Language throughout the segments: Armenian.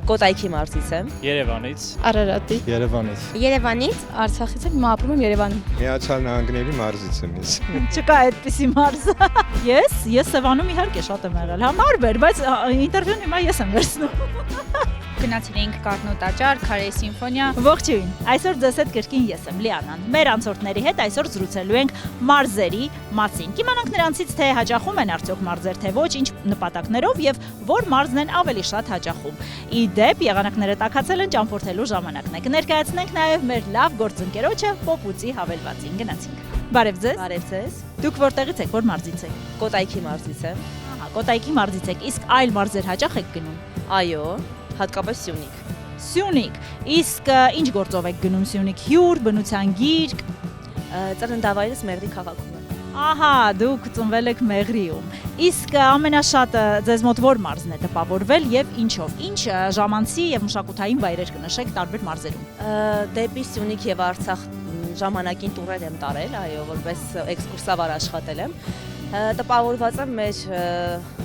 Կոտայքի մարզից եմ։ Երևանից։ Արարատի։ Երևանից։ Երևանից, Արցախից եմ, հիմա ապրում եմ Երևանում։ Միացյալ Նահանգների մարզից եմ ես։ Չկա այդպիսի մարզ։ Ես Սևանում իհարկե շատ եմ եղել։ Հարբեր, բայց ինտերվյուն հիմա ես եմ վերցնում։ Գնացել էինք Կառնու տաճար, Քարե սիմֆոնիա։ Ողջույն։ Այսօր ձեզ հետ կրկին ես եմ Լիանան։ Մեր անցորդների հետ այսօր զրուցելու ենք մարզերի մասին։ Կիմանանք նրանցից թե հաճախում են արդյոք մարզեր, թե ոչ, ինչ նպատակներով եւ որ մարզն են ավելի շատ հաճախում։ Ի դեպ, եղանակները տաքացել են, ճամփորդելու ժամանակն է։ Կներկայացնենք նաեւ մեր լավ գործընկերոջը Պոպուծի հավելվածին։ Գնացինք։ Բարև ձեզ։ Բարև ձեզ։ Դուք որտեղից եք, որ մարզից եք։ Կոտայքի մարզից եմ։ Ահա, Կոտայքի մարզից եք։ Իսկ այլ մարզեր հաճախ եք գնում։ Այո, հատկապես Սյունիք։ Սյունիք։ Իսկ ինչ գործով եք գնում Սյունիք։ Հյուր, բնության գիրք։ Ծննդավայրս Մեղրի քաղաքում է։ Ահա, դուք ծնվել եք Մեղրիում։ Իսկ ամենաշատը ձեզ մոտ որ մարզն է տպավորվել եւ ինչով։ Ինչ ժամանցի եւ մշակութային վայրեր կնշեք տարբեր մարզերում։ Դեպի Սյունիք եւ Արցախ ժամանակին տուրեր եմ տարել, այո, որպես էքսկուրսավար աշխատել եմ։ Տպավորված եմ մեր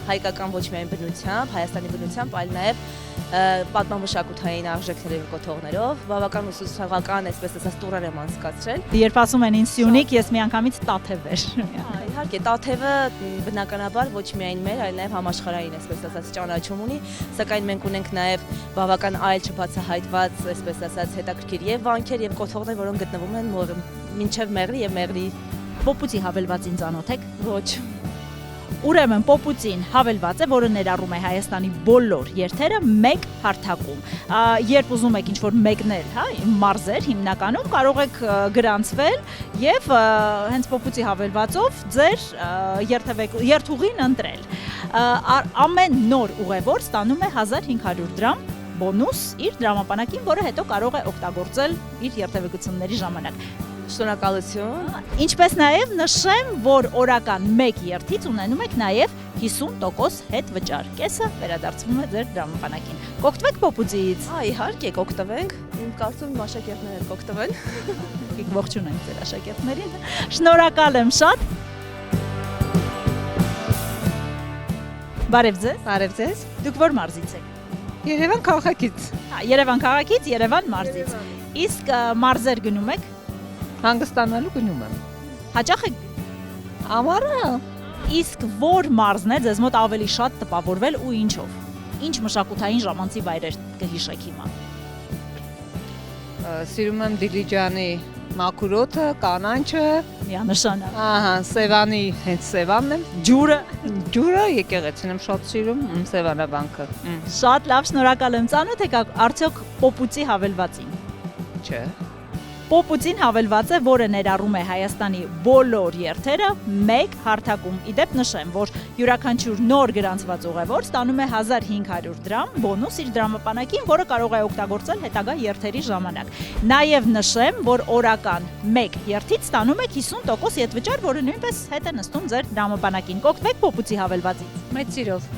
հայկական ոչ միայն բնությամբ, Հայաստանի բնությամբ, այլ նաև պատմամշակութային արժեքների կոթողներով, բավական ուսուցողական, այսպես ասած, տուրեր եմ անցկացրել։ Երբ ասում են ինձ Սյունիք, ես միանգամից Տաթև էր։ Իհարկե, Տաթևը բնականաբար ոչ միայն մեր, այլ նաև համաշխարհային, այսպես ասած, ճանաչում ունի, սակայն մենք ունենք նաև բավական այլ չբացահայտված, այսպես ասած, հետաքրքիր եւ վանքեր եւ կոթողներ, որոնք գտնվում են մինչև Մեղրի եւ Մեղրի Պոպուծի հավելվածին ծանոթ եք։ ոչ։ Ուրեմն Պոպուծին հավելված է, որը ներառում է Հայաստանի բոլոր երթերը մեկ հարթակում։ Երբ ուզում եք ինչ-որ մեկնել, հա, մարզեր հիմնականում կարող եք գրանցվել եւ հենց Պոպուծի հավելվածով ձեր երթուղին ընտրել։ Ամեն նոր ուղևոր ստանում է 1500 դրամ բոնուս իր դրամապանակին, որը հետո կարող է օգտագործել իր երթևեկությունների ժամանակ։ Շնորհակալություն։ Ինչպես նաև նշեմ, որ օրական 1 երթից ունենում եք նաև 50% հետ վճար։ Կեսը վերադարձվում է ձեր դրամապանակին։ Կօգտվեք Պոպուծիից։ Իհարկե, կօգտվենք։ Իմ կարծում եմ աշակերտները կօգտվեն։ Եկեք ողջունենք ձեր աշակերտներին։ Շնորհակալ եմ շատ։ Բարև ձեզ։ Բարև ձեզ։ Դուք որ մարզից եք։ Երևան քաղաքից։ Երևան քաղաքից, Երևան մարզից։ Իսկ մարզեր գնում եք։ Հանգստանալու գնում եմ։ Հաճախ եք։ Ամառը Իսկ որ մարզն է ձեզ մոտ ավելի շատ տպավորվել ու ինչով։ Ինչ մշակութային ժամանցի վայրեր կհիշեք հիմա։ սիրում եմ Դիլիջանի մաքուրոթը, կանանչը, Միանշանակ։ ահա, Սևանի հենց Սևանն եմ։ Ջուրը եկեղեցին եմ շատ սիրում, Սևանաբանքը։ Շատ լավ, շնորհակալ եմ։ Ծանոթ եք արդյոք Պոպուծի հավելվածին։ Չէ։ Պոպուծին հավելված է, որը ներառում է Հայաստանի բոլոր երթերը մեկ հարթակում։ Ի դեպ նշեմ, որ յուրաքանչյուր նոր գրանցված ուղևոր ստանում է 1500 դրամ բոնուս իր դրամապանակին, որը կարող է օգտագործել հետագա երթերի ժամանակ։ Նաև նշեմ, որ օրական 1 երթից ստանում եք 50% ետվճար, որը նույնպես հետ է նստում ձեր դրամապանակին։ Կօգտվեք Պոպուծի հավելվածից։ Մեծ սիրով։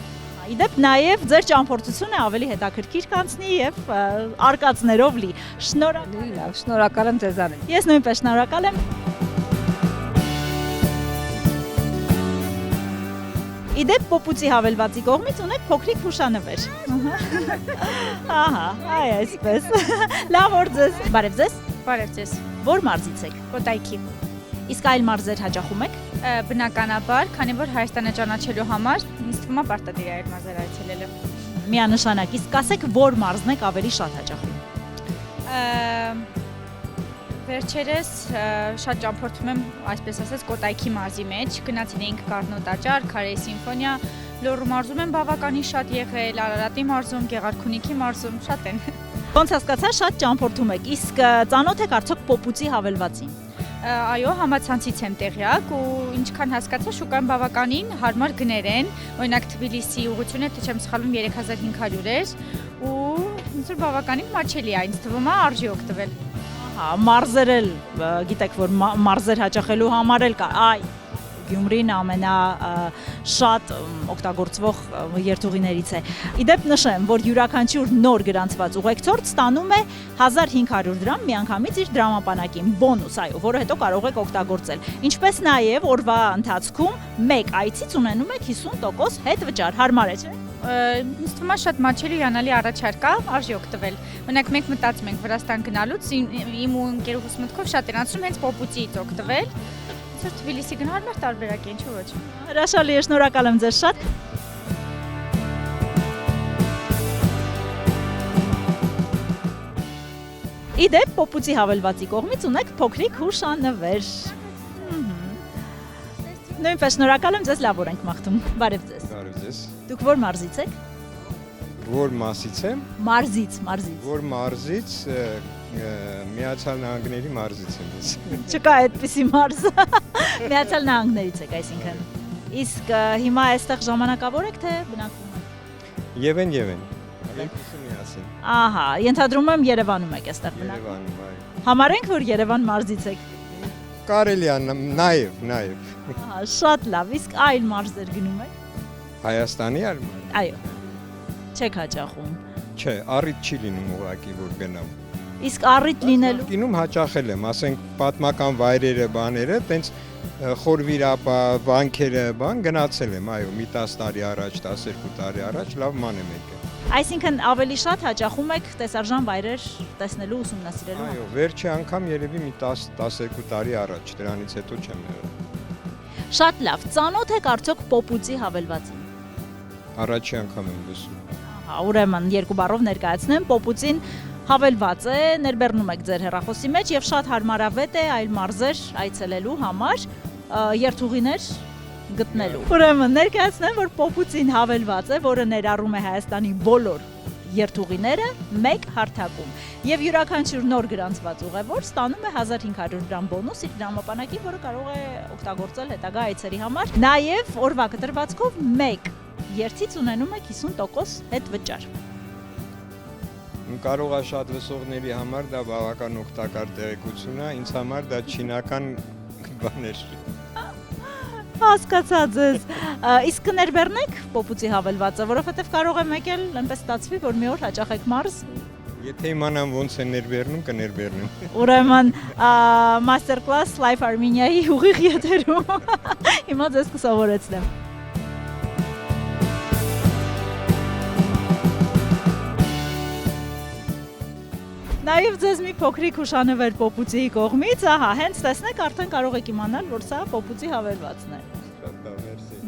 Ի դեպ նաև ձեր ճամփորդությունը ավելի հետաքրքիր կանցնի եւ արկածներով լի։ Շնորհակալ։ Լավ, շնորհակալ եմ ձեզանից։ Ես նույնպես շնորհակալ եմ։ Ի դեպ Պոպուծի հավելվածի կողմից ունեք փոքրիկ հուշանվեր։ Ահա, այսպես։ Լավ օր ձեզ։ Բարև ձեզ։ Բարև ձեզ։ Որ մարզից եք։ Կոտայքի։ Իսկ այլ մարզեր հաճախում եք։ Բնականաբար, քանի որ Հայաստանը ճանաչելու համար ինձ թվում է պարտադիր է այդ մարզերը այցելելը։ Միանշանակ, իսկ ասեք, որ մարզն եք ավելի շատ հաճախում։ Վերջերս շատ ճամփորդում եմ, այսպես ասած, Կոտայքի մարզի մեջ, գնացել էինք Կառնու տաճար, Քարե սիմֆոնիա, Լոռու մարզում եմ բավականին շատ եղել, Արարատի մարզում, Գեղարքունիքի մարզում, շատ են։ Ոնց հասկացա, շատ ճամփորդում եք, իսկ ծանոթ եք արդյոք Պոպուծի հավելվածին։ Այո, համացանցից եմ տեղյակ ու ինչքան հասկացա, շուկան բավականին հարմար գներ են, օրինակ Թբիլիսի ուղղությունը, թե չեմ սխալվում, 3500 էր ու ինձ որ բավականին մաչելի է, ինձ թվում է արժի օգտվել։ Ահա, մարզեր էլ գիտեք, որ մարզեր հաճախելու համար էլ կա։ Գյումրին ամենաշատ օգտագործվող երթուղիներից է։ Ի դեպ նշեմ, որ յուրաքանչյուր նոր գրանցված ուղեկցորդ ստանում է 1500 դրամ միանգամից իր դրամապանակին բոնուս, այո, որը հետո կարող եք օգտագործել։ Ինչպես նաև օրվա ընթացքում մեկ այցից ունենում եք 50% հետ վճար, հարմար է, չէ՞։ Ինձ թվում է շատ մաչելի հիանալի առաջարկ է, արժի օգտվել։ Օրինակ մենք մտածում ենք Վրաստան գնալուց, իմ ու ընկերուհուս մտքով շատ էր անցնում հենց Պոպուծիից օգտվել։ Այսօր Թբիլիսի գնալն էր տարբերակ է, ինչու ոչ։ Հրաշալի է, շնորհակալ եմ ձեզ շատ։ Իդեպ Պոպուծի հավելվածի կողմից ունեք փոքրիկ հուշանվեր։ Նույնպես շնորհակալ եմ ձեզ, լավ օր ենք մաղթում։ Բարև ձեզ։ Բարև ձեզ։ Դուք որ մարզից եք։ Որ մասից եմ, Մարզից։ որ մարզից Միացյալ Նահանգների մարզից եմ ես։ Չկա այդպիսի մարզ։ Միացյալ Նահանգներից եք, այսինքն։ Իսկ հիմա այստեղ ժամանակավոր եք թե բնակվում եք։ Եվեն։ Երկուսը միասին։ Ահա, ենթադրում եմ Երևանում եք այստեղ բնակվում։ Երևանում, այո։ Համարենք, որ Երևան մարզից եք։ Կարելի է նաև։ Ահա, շատ լավ։ Իսկ այլ մարզեր գնում եք։ Հայաստանի արմ։ Այո։ Չեք հաճախում։ Չէ, առիթ չի լինում ուղղակի որ գնամ։ Իսկ առիթ լինելու Կինում հաճախել եմ, ասենք պատմական վայրերը, բաները, տենց խորվիրապա, վանքերը, գնացել եմ, այո, մի 10 տարի առաջ, 12 տարի առաջ, լավ ման եմ եկել։ Այսինքն ավելի շատ հաճախում եք տեսարժան վայրեր տեսնելու, ուսումնասիրելու։ Այո, վերջի անգամ երևի մի 10-12 տարի առաջ, դրանից հետո չեմ եղել։ Շատ լավ։ Ծանոթ եք արդյոք Պոպուծի հավելվածին։ Առաջի անգամ եմ լսում։ Ահա, ուրեմն երկու բառով ներկայացնեմ, Պոպուծին հավելված է, ներբեռնում եք ձեր հեռախոսի մեջ եւ շատ հարմարավետ է այլ մարզեր այցելելու համար, երթուղիներ գտնելու։ Ուրեմն ներկայացնեմ, որ Պոպուծին հավելված է, որը ներառում է Հայաստանի բոլոր երթուղիները մեկ հարթակում եւ յուրաքանչյուր նոր գրանցված ուղևոր ստանում է 1500 դրամ բոնուս իր դրամապանակի, որը կարող է օգտագործել հետագա այցերի համար։ Նաեւ օրվա կտրվածքով մեկ երթից ունենում եք 50% հետվճար։ Կարող է շատ լսողների համար դա բավական օգտակար տեղեկություն է, ինձ համար դա չինական բաներ։ Հասկացա ձեզ։ Իսկ կներբեռնեք Պոպուծի հավելվածը, որովհետև կարող է եկել այնպես ստացվի, որ մի օր հաճախեք մարզ։ Եթե իմանամ ոնց է ներբեռնում, կներբեռնեմ։ Ուրեմն master class Life Armenia-ի ուղիղ եթերում։ Հիմա ձեզ կսովորեցնեմ։ Նաև ձեզ մի փոքրիկ հուշանվեր Պոպուծիի կողմից, ահա, հենց տեսնեք, արդեն կարող եք իմանալ, որ սա Պոպուծի հավելվածն է։ Շատ լավ, մերսի։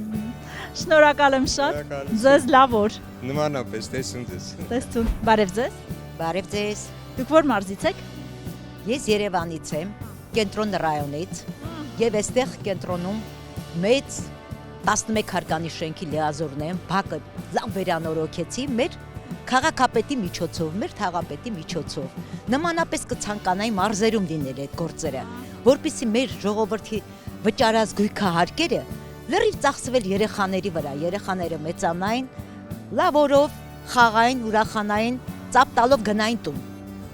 Շնորհակալ եմ շատ։ Ձեզ լավ օր։ Նմանապես, տեսուն ձեզ։ Տեսություն։ Բարև ձեզ։ Բարև ձեզ։ Դուք որ մարզից եք։ Ես Երևանից եմ, Կենտրոն ռայոնից, եւ այստեղ կենտրոնում մեծ 11 հարկանի շենքի լիազորն եմ, բակը լավ վերանորոգեցի մեր քաղաքապետի միջոցով, մեր թաղապետի միջոցով։ Նմանապես կցանկանայի մարզերում լինել այդ գործերը, որպեսզի մեր ժողովրդի վճարած գույքահարկերը լրիվ ծախսվել երեխաների վրա, երեխաները մեծանային, լավ օրով, խաղային, ուրախանային, ծափ տալով գնային տուն։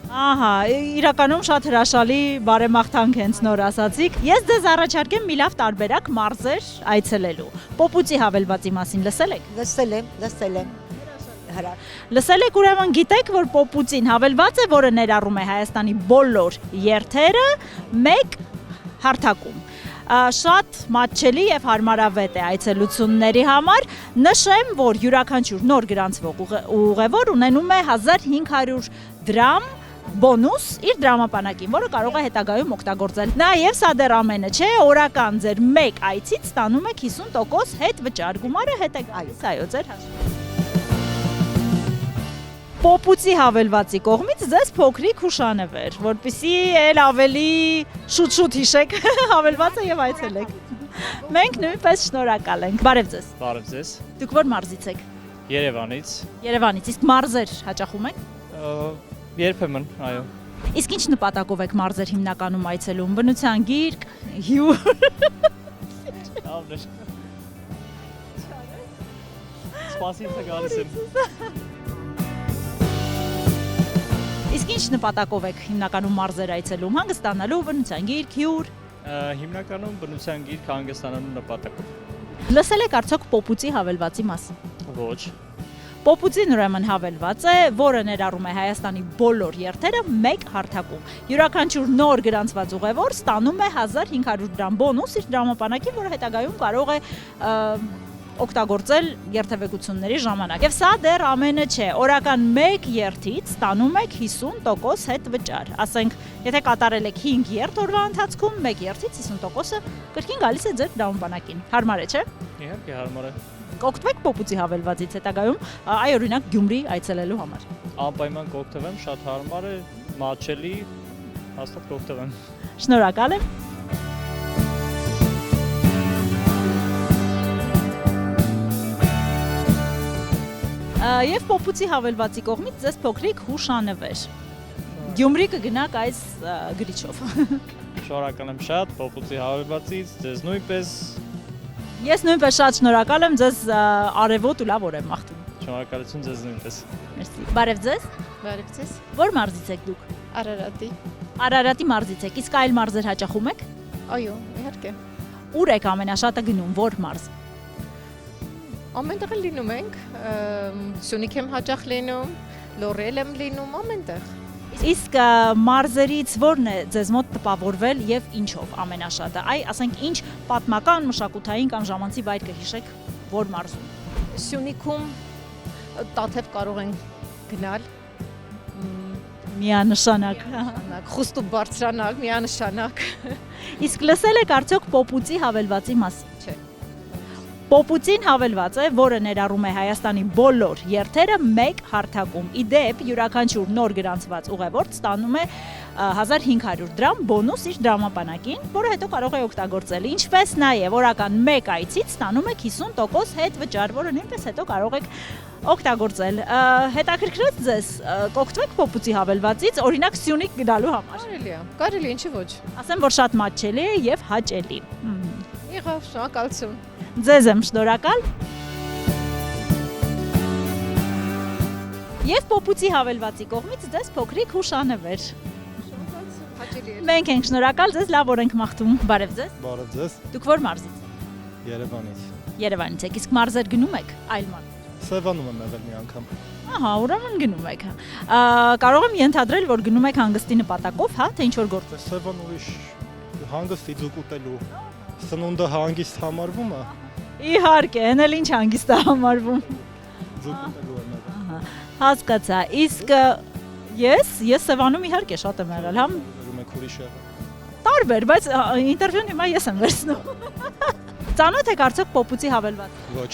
Ահա, իրականում շատ հրաշալի բարեմաղթանք հենց նոր ասացիք։ Ես ձեզ առաջարկեմ մի լավ տարբերակ մարզեր այցելելու։ Պոպուծի հավելվածի մասին լսել եք։ Լսել եմ։ Լսել եք, ուրեմն գիտեք, որ Պոպուծին հավելված է, որը ներառում է Հայաստանի բոլոր երթերը մեկ հարթակում։ Շատ մատչելի եւ հարմարավետ է այցելությունների համար։ Նշեմ, որ յուրաքանչյուր նոր գրանցվող ուղևոր ունենում է 1500 դրամ բոնուս իր դրամապանակին, որը կարող է հետագայում օգտագործել։ Նաև սա դեռ ամենը չէ, օրական ձեր մեկ այցից ստանում եք 50% հետվճար, գումարը հետ է գալիս, այո, ձեր հաշվին։ Պոպուծի հավելվածի կողմից ձեզ փոքրիկ հուշանվեր, որպեսզի ել ավելի շուտ հիշեք հավելվածը եւ այցելեք։ Մենք նույնպես շնորհակալ ենք։ Բարև ձեզ։ Բարև ձեզ։ Դուք որ մարզից եք։ Երևանից։ Երևանից, իսկ մարզեր հաճախում եք։ Երբեմն, այո։ Իսկ ինչ նպատակով եք մարզեր հիմնականում այցելում։ Բնության գիրք, հյուր։ Լավն է։ Սպասիցը գալիս եմ։ Իսկ ինչ նպատակով եք հիմնականում մարզեր այցելում, հանգստանալու, բնության գիրք, հյուր։ Հիմնականում բնության գիրք հանգստանալու նպատակով։ Լսել եք արդյոք Պոպուծի հավելվածի մասին։ Ոչ։ Պոպուծին ուրեմն հավելված է, որը ներառում է Հայաստանի բոլոր երթերը մեկ հարթակում։ Յուրաքանչյուր նոր գրանցված ուղևոր ստանում է 1500 դրամ բոնուս իր դրամապանակին, որը հետագայում կարող է օգտագործել երթևեկությունների ժամանակ։ Եվ սա դեռ ամենը չէ։ Օրական 1 երթից ստանում եք 50% հետ վճար։ Ասենք, եթե կատարել եք 5 երթ օրվա ընթացքում, 1 երթից 50%-ը կրկին գալիս է ձեր դրամաբանակին։ Հարմար է, չէ՞։ Իհարկե հարմար է։ Կօգտվեք փոփուծի հավելվածից հետագայում, այ օրինակ Գյումրի այցելելու համար։ Անպայման կօգտվեմ, շատ հարմար է, մատչելի, հաստատ կօգտվեմ։ Շնորհակալ եմ։ Եվ փոփուծի հավելվածի կողմից ձեզ փոքրիկ հուշանվեր։ Գյումրի կգնաք այս գրիչով։ Շնորհակալ եմ շատ փոփուծի հավելվածից, ձեզ նույնպես Ես նույնպես շատ շնորհակալ եմ, ձեզ արևոտ ու լավ օր եմ մաղթում։ շնորհակալություն ձեզ նույնպես։ Մերսի։ Բարև ձեզ։ Բարև ձեզ։ Ո՞ր մարզից եք դուք։ Արարատի։ Արարատի մարզից եք, իսկ այլ մարզեր հաճախում եք։ Այո, իհարկե։ Ուր եք ամենաշատը գնում, ո՞ր մարզ։ Ամենտեղ լինում ենք, Սյունիք եմ հաճախ լինում, Լոռել եմ լինում, ամենտեղ։ Իսկ մարզերից ո՞րն է ձեզ մոտ տպավորվել եւ ինչով ամենաշատը։ Այ, ասենք, ինչ պատմական, մշակութային կամ ժամանցի վայր կհիշեք, ո՞ր մարզում։ Սյունիքում Տաթև կարող են գնալ, Միանշանակ։ խուստու բարձրանալ, միանշանակ։ Իսկ լսել եք արդյոք փոփուծի հավելվածի մասին։ Չէ։ Փոփուծին հավելված է, որը ներառում է Հայաստանի բոլոր երթերը մեկ հարթակում։ Իդեպ յուրաքանչյուր նոր գրանցված ուղևորդ ստանում է 1500 դրամ բոնուս իր դրամապանակին, որը հետո կարող է օգտագործել։ Ինչպես նաև օրական 1 այցից ստանում եք 50% հետ վճար, որը նույնպես հետո կարող եք օգտագործել։ Հետաքրքրեց ձեզ կօգտվեք փոփուծի հավելվածից, օրինակ Սյունիք գնալու համար։ Կարելի է, ինչի ոչ։ Ասեմ, որ շատ մատչելի է եւ հաճելի։ Եղավ, շնորհակալություն։ Ձեզ եմ շնորհակալ։ Եվ փոփուծի հավելվածի կողմից ձեզ փոքրիկ հուշանվեր։ Հաճելի է։ Մենք ենք շնորհակալ, ձեզ լավ օր ենք մաղթում։ Բարև ձեզ։ Բարև ձեզ, Դուք ո՞ր մարզից։ Երևանից։ Երևանից եք, իսկ մարզեր գնում եք այլ մարզ։ Սևանում եմ եղել մի անգամ։ Ահա, ուրեմն գնում եք։ Կարող եմ ենթադրել, որ գնում եք հանգստի նպատակով, հա, թե ինչ որ գործ։ Սևան ուրիշ հանգստի ձուկ ուտելու սնունդը հանգիստ համարվում է։ Իհարկե, հեն էլ ինչ հանգիստ է համարվում։ Ձուկ ուտելու եմ եղել։ Հասկացա։ Իսկ ես Սևանում իհարկե շատ եմ եղել, հա։ Ուրում եք ուրիշ եղել։ Տարբեր, բայց ինտերվյուն հիմա ես եմ վերցնում։ Ծանոթ եք արդյոք փոփուծի հավելված։ Ոչ։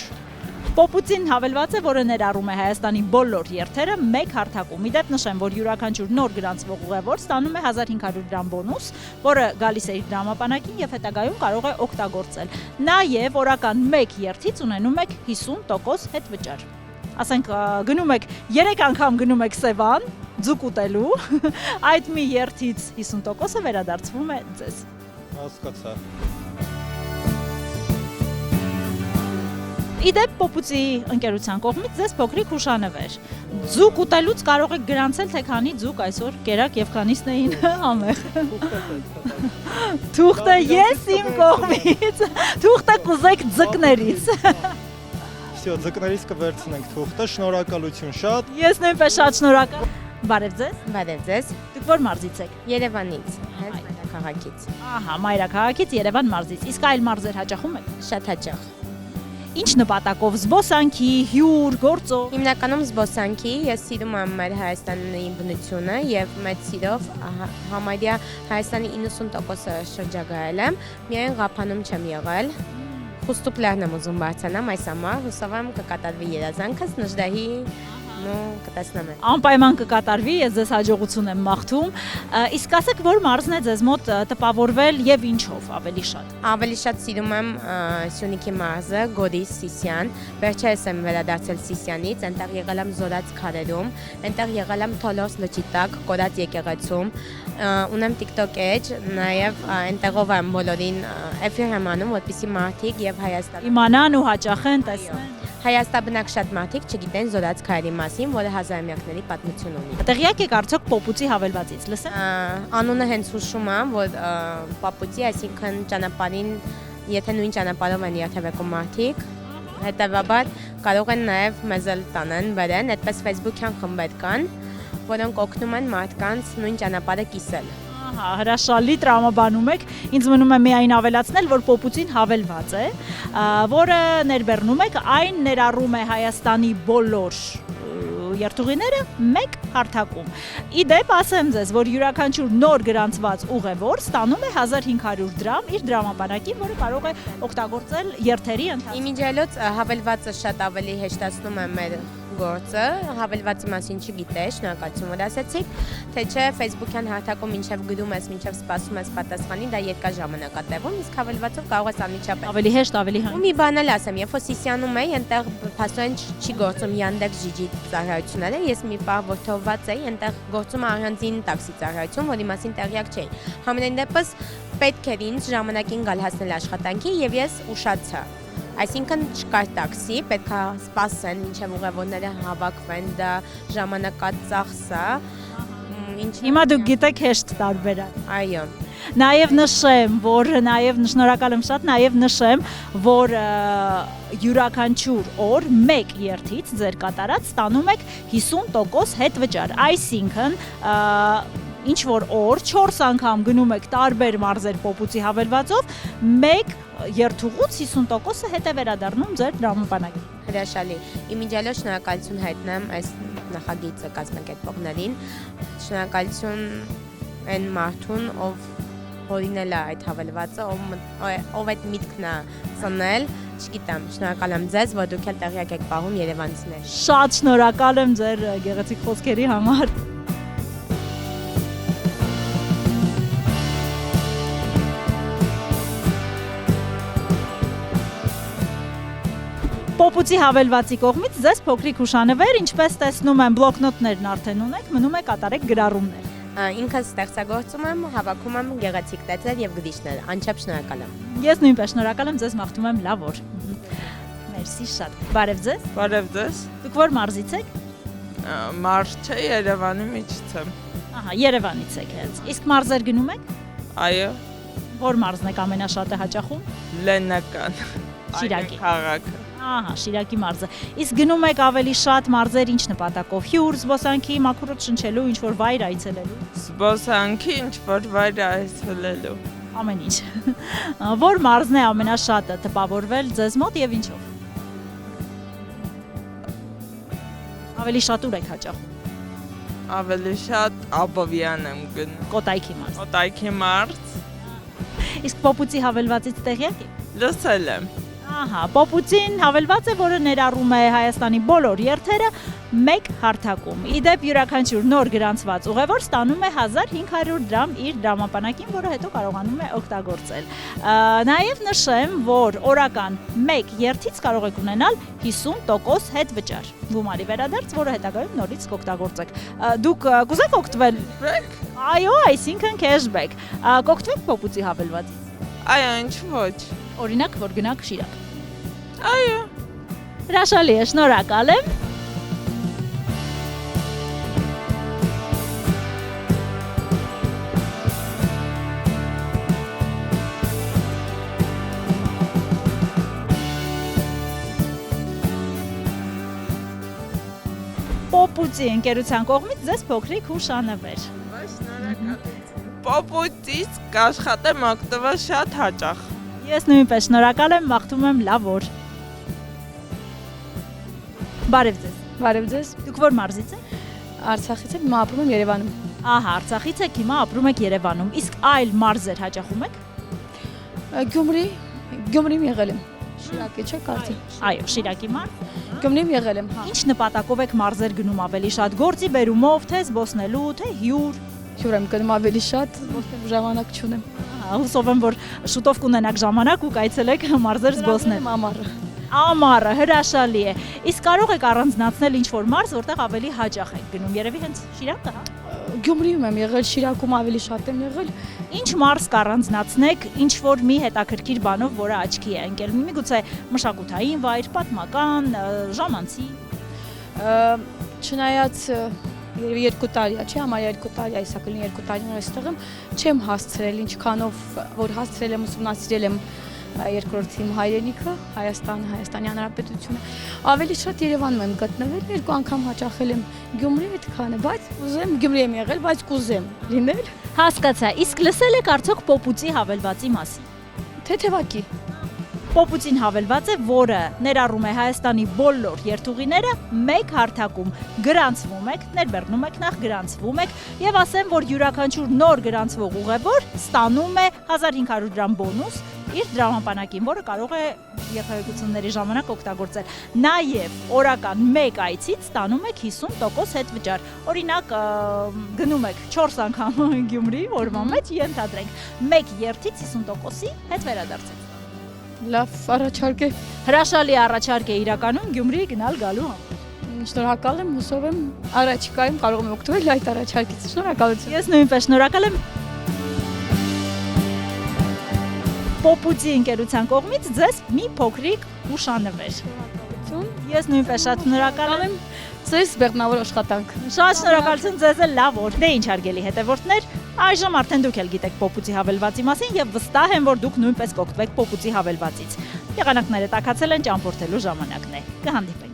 Փոփուծին հավելված է, որը ներառում է Հայաստանի բոլոր երթերը մեկ հարթակում։ Իդեպ նշեմ, որ յուրաքանչյուր նոր գրանցվող ուղևոր ստանում է 1500 դրամ բոնուս, որը գալիս է իր դրամապանակին եւ հետագայում կարող է օգտագործել։ Նաեւ օրական 1 երթից ունենում եք 50% հետ վճար։ Ասենք գնում եք 3 անգամ գնում եք Սևան, ձուկ ուտելու, այդ մի երթից 50%-ը վերադարձվում է ձեզ։ Հասկացա։ Իդեպ փոփուծի ընկերության կողմից ձեզ փոքրիկ հուշանվեր։ Ձուկ ուտելուց կարող եք գրանցել, թե քանի ձուկ այսօր կերակ եւ քանիսն էին համեղ։ Թուղթը ես իմ կողմից, թուղթը կուզեք ձկներից։ Всё, ձկներից կվերցնենք թուղթը, շնորհակալություն շատ։ Ես նույնպես շատ շնորհակալ։ Բարև ձեզ։ Բարև ձեզ։ Դուք ո՞ր մարզից եք։ Երևանից, հենց մայրաքաղաքից։ Ահա, մայրաքաղաքից Երևան մարզից։ Իսկ այլ մարզեր հաճախում եք։ Շատ հաճախ։ Ինչ նպատակով զբոսանքի, հյուր, գործով։ Հիմնականում զբոսանքի, ես սիրում եմ մեր Հայաստանի բնությունը եւ մեծ սիրով համարյա Հայաստանի 90%-ը շրջագայել եմ, միայն Ղափանում չեմ եղել։ Խուստուպլերն եմ ուզում բարձրանամ այս ամառ, հուսով եմ կկատարվի երազանքս, Նժդեհի կտեսնեմ։ Անպայման կկատարվի, ես ձեզ հաջողություն եմ մաղթում։ Իսկ ասեք, որ մարզն է ձեզ մոտ տպավորվել եւ ինչով ավելի շատ։ Ավելի շատ սիրում եմ Սյունիքի մարզը, Գորիս, Սիսիան։ Վերջերս եմ վերադարձել Սիսիանից, այնտեղ եղել եմ Զորաց քարերում, այնտեղ եղել եմ Թոլոս լճի տակ, Կորած եկեղեցում։ Ունեմ TikTok էջ, նաեւ այնտեղով եմ բոլորին էֆիր եմ անում, որպեսզի մարդիկ եւ Հայաստան իմանան ու հաճախեն, տեսնեն։ Հայաստանբնակ շատ մարդիկ չգիտեն Զորաց քարերի մասին, որը հազարամյակների պատմություն ունի։ Տեղյակ եք արդյոք փոփուծի հավելվածից, լսեք։ Անունը հենց հուշում եմ, որ պապուծի, այսինքն ճանապարհին, եթե նույն ճանապարհով են երթևեկում մարդիկ, հետևաբար կարող են նաև մեզ էլ տանեն, բերեն, այդպես Facebook-յան խմբեր կան, որոնք օգնում են մարդկանց նույն ճանապարհը կիսել։ Ահա, հրաշալի տրամաբանում եք։ Ինձ մնում է միայն ավելացնել, որ Պոպուծին հավելված է, որը ներբեռնում եք, այն ներառում է Հայաստանի բոլոր երթուղիները մեկ հարթակում։ Իդեպ ասեմ ձեզ, որ յուրաքանչյուր նոր գրանցված ուղևոր ստանում է 1500 դրամ իր դրամապանակին, որը կարող է օգտագործել երթերի ընթացքում։ Իմիջիայլոց հավելվածը շատ ավելի հեշտացնում է մեր գործը, հավելվածի մասին չգիտես, շնորհակալություն որ ասացիք, թե չէ Facebook-յան հարթակում մինչև գրում ես, մինչև սպասում ես պատասխանի, դա երկար ժամանակ է տևում, իսկ հավելվածով կարող ես անմիջապես։ Ավելի հեշտ, ավելի Ու մի բան էլ ասեմ, երբ որ Սիսիանում էի, այնտեղ փաստորեն չի գործում Yandex Gigi ծառայությունները, ես մի պահ որ թողված էի, այնտեղ գործում առանձին տաքսի ծառայություն, որի մասին տեղյակ չէի։ Համենայն դեպս պետք էր ինձ ժամանակին գալ հասնել աշխատանքի եւ ես ուշացա։ Այսինքն չկար տաքսի, պետք է սպասեն, մինչև ուղևորները հավաքվեն, դա ժամանակածախս է։ Հիմա դուք գիտեք հեշտ տարբերակ։ Այո։ Նաև նշեմ, որ շնորհակալ եմ շատ, նաև նշեմ, որ յուրաքանչյուր օր մեկ երթից ձեր կատարած ստանում եք 50% հետվճար, այսինքն ինչ որ օր 4 անգամ գնում եք տարբեր մարզեր Պոպուծի հավելվածով, մեկ երթուղուց 50%-ը հետ է վերադառնում ձեր դրամապանակին։ Հրաշալի։ Իմիջիայլոց շնորհակալություն հայտնեմ այս նախագիծը կազմակերպողներին։ Շնորհակալություն այն մարդուն, ով հորինել է այդ հավելվածը, ով այդ միտքն է ծնել, չգիտեմ, շնորհակալ եմ ձեզ, որ դուք էլ տեղյակ եք պահում երևանցիներ։ Շատ շնորհակալ եմ ձեր գեղեցիկ խոսքերի համար։ Պոպուծի հավելվածի կողմից ձեզ փոքրիկ հուշանվեր, ինչպես տեսնում եմ, բլոկնոտներն արդեն ունեք, մնում է կատարեք գրառումներ։ Ինքս ստեղծագործում եմ, հավաքում եմ գեղեցիկ տեքստեր եւ գրիչներ, անչափ շնորհակալ եմ։ Ես նույնպես շնորհակալ եմ, ձեզ մաղթում եմ լավ օր։ Մերսի շատ։ Բարև ձեզ։ Բարև ձեզ։ Դուք որ մարզից եք։ Մարզ չէ, Երևանի միջից եմ։ Ահա, Երևանից եք հենց։ Իսկ մարզեր գնում եք։ Այո։ Որ մարզն եք ամենաշատը հաճախում։ Լեննական։ Շիրակի քաղաքը։ Ահա, Շիրակի մարզը։ Իսկ գնում եք ավելի շատ մարզեր ինչ նպատակով։ Հյուր, զբոսանքի, մաքուր շնչելու, ինչ որ վայր այցելելու։ Զբոսանքի, ինչ որ վայր այցելելու։ Ամեն ինչ։ Որ մարզն է ամենաշատը տպավորվել ձեզ մոտ եւ ինչով։ Ավելի շատ ուր եք հաճախում։ Ավելի շատ Աբովյան եմ գնում։ Կոտայքի մարզ։ Կոտայքի մարզ։ Իսկ Պոպուծի հավելվածից տեղյակ եք։ Լսել եմ։ Ահա, Պոպուծին հավելված է, որը ներառում է Հայաստանի բոլոր երթերը մեկ հարթակում։ Իդեպ յուրաքանչյուր նոր գրանցված ուղևոր ստանում է 1500 դրամ իր դրամապանակին, որը հետո կարողանում է օգտագործել։ Նաև նշեմ, որ օրական մեկ երթից կարող եք ունենալ 50% հետվճար գումարի վերադարձ, որը հետագայում նորից կօգտագործեք։ Դուք կուզեք օգտվել։ Այո, այսինքն cashback։ Կօգտվեք Պոպուծի հավելվածից։ Այո, ինչ ոչ։ Օրինակ, որ գնաք Շիրակ։ Այո։ Հրաշալի է, շնորհակալ եմ։ Պոպուծի ընկերության կողմից ձեզ փոքրիկ հուշանվեր։ Պոպուծից կաշխատեմ օգտվել շատ հաճախ։ Ես նույնպես շնորհակալ եմ, մաղթում եմ լավ օր։ Բարև ձեզ։ Բարև ձեզ։ Դուք որ մարզից եք։ Արցախից եմ, հիմա ապրում եմ Երևանում։ Ահա, Արցախից եք, հիմա ապրում եք Երևանում։ Իսկ այլ մարզեր հաճախում եք։ Գյումրիում եղել եմ։ Շիրակի չէ կարծի։ Այո, Շիրակի մարզ։ Գյումրիում եղել եմ, հա։ Ինչ նպատակով եք մարզեր գնում ավելի շատ գործի բերումով, թե զբոսնելու, թե հյուր։ Հյուր եմ գնում ավելի շատ, որտեղ ժամանակ չունեմ։ Հուսով եմ, որ շուտով կունենաք ժամանակ ու կայցելեք մարզեր զբոսնել։ Ամառը։ Ամառը հրաշալի է։ Իսկ կարող եք առանձնացնել ինչ-որ մարզ, որտեղ ավելի հաճախ եք գնում։ Երևի հենց Շիրակը, հա։ Գյումրիում եմ եղել, Շիրակում ավելի շատ եմ եղել։ Ինչ մարզ կառանձնացնեք, ինչ-որ մի հետաքրքիր բանով, որը աչքի է ընկել։ Միգուցե մշակութային վայր, պատմական, ժամանցի։ Չնայած երևի 2 տարի է, չէ, համարյա 2 տարի, այսա կլինի 2 տարի որ այստեղ եմ, չեմ հասցրել, ինչքանով որ հասցրել եմ, ուսումնասիրել եմ երկրորդ իմ հայրենիքը, Հայաստանի Հանրապետությունը։ Ավելի շատ Երևանում եմ գտնվել, 2 անգամ հաճախել եմ Գյումրի, այդքան է, բայց ուզեմ Գյումրի եմ եղել, բայց կուզեմ լինել։ Հասկացա, իսկ լսել եք արդյոք Պոպուծի հավելվածի մասին։ Թեթևակի։ Պոպուծին հավելված է, որը ներառում է Հայաստանի բոլոր երթուղիները մեկ հարթակում գրանցվում եք, ներբեռնում եք, նախ գրանցվում եք եւ ասեմ, որ յուրաքանչյուր նոր գրանցվող ուղևոր ստանում է 1500 դրամ բոնուս իր դրամապանակին, որը կարող է երթևեկությունների ժամանակ օգտագործել։ Նաեւ օրական 1 այցից ստանում եք 50% հետվճար։ Օրինակ գնում եք 4 անգամ Գյումրի, օրվա մեջ ենթադրենք 1 երթից 50%-ի հետ վերադարձեք։ Լավ, առաջարկ է։ Հրաշալի առաջարկ է իրականում Գյումրի գնալ գալու համար։ Շնորհակալ եմ, հուսով եմ առաջիկայում կարող եմ օգտվել այդ առաջարկից։ Շնորհակալություն։ Ես նույնպես շնորհակալ եմ։ Պոպուծի ընկերության կողմից ձեզ մի փոքրիկ հուշանվեր։ Ես նույնպես շատ շնորհակալ եմ։ Ձեզ բեղմնավոր աշխատանք։ Շատ շնորհակալություն ձեզ էլ լավ օր։ Դե ինչ հարգելի հետևորդներ, այժմ արդեն դուք էլ գիտեք Պոպուծի հավելվածի մասին եւ վստահ եմ, որ դուք նույնպես կօգտվեք Պոպուծի հավելվածից։ Եղանակները տաքացել են, ճամփորդելու ժամանակն է։ Կհանդիպենք։